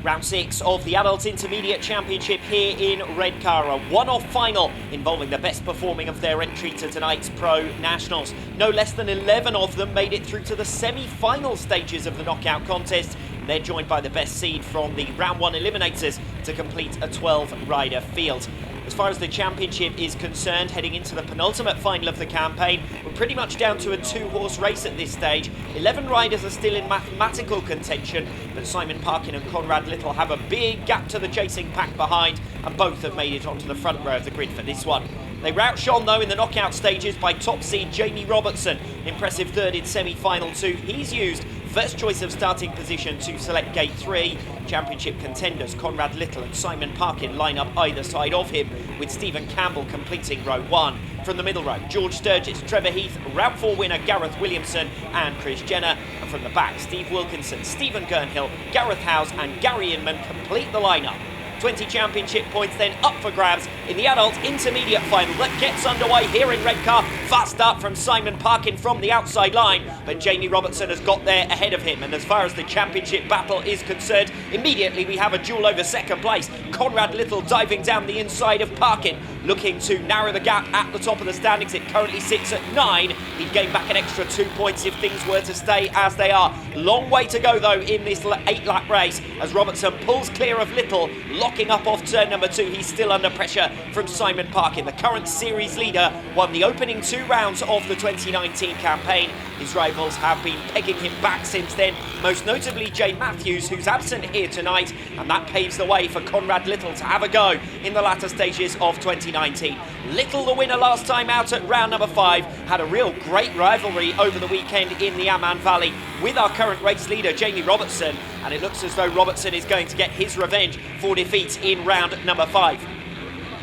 Round 6 of the Adult Intermediate Championship here in Redcar, a one-off final involving the best performing of their entry to tonight's Pro Nationals. No less than 11 of them made it through to the semi-final stages of the knockout contest. They're joined by the best seed from the Round 1 eliminators to complete a 12-rider field. As far as the championship is concerned, heading into the penultimate final of the campaign, we're pretty much down to a two-horse race at this stage. 11 riders are still in mathematical contention, but Simon Parkin and Conrad Little have a big gap to the chasing pack behind, and both have made it onto the front row of the grid for this one. They were outshone, though, in the knockout stages by top seed Jamie Robertson. Impressive third in semi-final 2. He's used first choice of starting position to select gate 3. Championship contenders Conrad Little and Simon Parkin line up either side of him, with Stephen Campbell completing row 1. From the middle row, George Sturgis, Trevor Heath, Round 4 winner Gareth Williamson and Chris Jenner. And from the back, Steve Wilkinson, Stephen Gernhill, Gareth Howes and Gary Inman complete the lineup. 20 championship points then up for grabs in the adult intermediate final that gets underway here in Redcar. Fast start from Simon Parkin from the outside line, but Jamie Robertson has got there ahead of him. And as far as the championship battle is concerned, immediately we have a duel over second place. Conrad Little diving down the inside of Parkin, looking to narrow the gap at the top of the standings. It currently sits at 9. He'd gain back an extra 2 points if things were to stay as they are. Long way to go though in this 8-lap race as Robertson pulls clear of Little, locking up off turn number 2. He's still under pressure from Simon Parkin. The current series leader won the opening 2 rounds of the 2019 campaign. His rivals have been pegging him back since then, most notably Jay Matthews, who's absent here tonight, and that paves the way for Conrad Little to have a go in the latter stages of 2019. Little, the winner last time out at round number 5, had a real great rivalry over the weekend in the Amman Valley with our current race leader Jamie Robertson, and it looks as though Robertson is going to get his revenge for defeat in round number 5.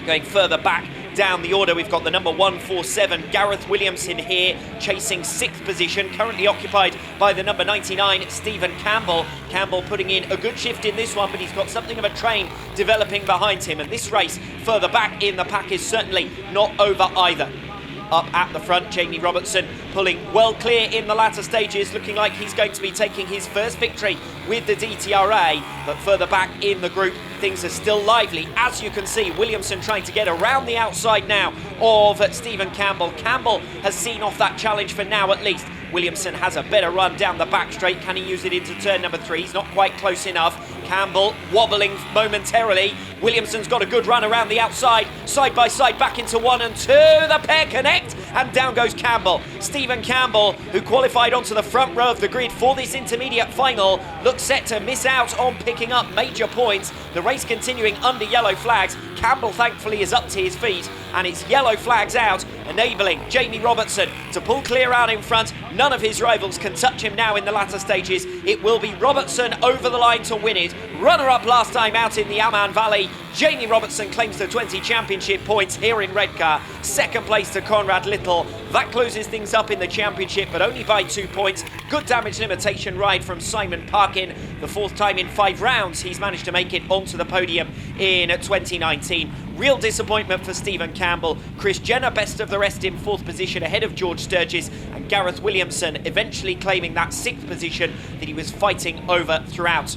Going further back down the order, we've got the number 147 Gareth Williamson here, chasing 6th position, currently occupied by the number 99 Stephen Campbell. Campbell putting in a good shift in this one, but he's got something of a train developing behind him, and this race further back in the pack is certainly not over either. Up at the front, Jamie Robertson pulling well clear in the latter stages, looking like he's going to be taking his first victory with the DTRA. But further back in the group, things are still lively. As you can see, Williamson trying to get around the outside now of Stephen Campbell. Campbell has seen off that challenge for now at least. Williamson has a better run down the back straight. Can he use it into turn number 3? He's not quite close enough. Campbell wobbling momentarily. Williamson's got a good run around the outside. Side by side back into 1 and 2. The pair connect and down goes Campbell. Stephen Campbell, who qualified onto the front row of the grid for this intermediate final, looks set to miss out on picking up major points. The race continuing under yellow flags. Campbell thankfully is up to his feet, and it's yellow flags out, enabling Jamie Robertson to pull clear out in front. None of his rivals can touch him now in the latter stages. It will be Robertson over the line to win it. Runner-up last time out in the Amman Valley. Jamie Robertson claims the 20 championship points here in Redcar. Second place to Conrad Little. That closes things up in the championship, but only by 2 points. Good damage limitation ride from Simon Parkin. The 4th time in 5 rounds he's managed to make it onto the podium in 2019. Real disappointment for Stephen Campbell. Chris Jenner, best of the rest, in 4th position ahead of George Sturgis, and Gareth Williamson eventually claiming that 6th position that he was fighting over throughout.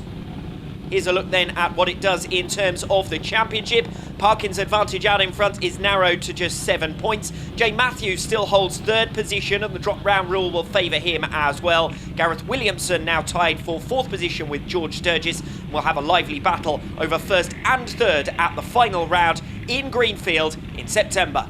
Here's a look then at what it does in terms of the championship. Parkin's advantage out in front is narrowed to just 7 points. Jay Matthews still holds 3rd position, and the drop round rule will favour him as well. Gareth Williamson now tied for 4th position with George Sturgis. We'll have a lively battle over 1st and 3rd at the final round in Greenfield in September.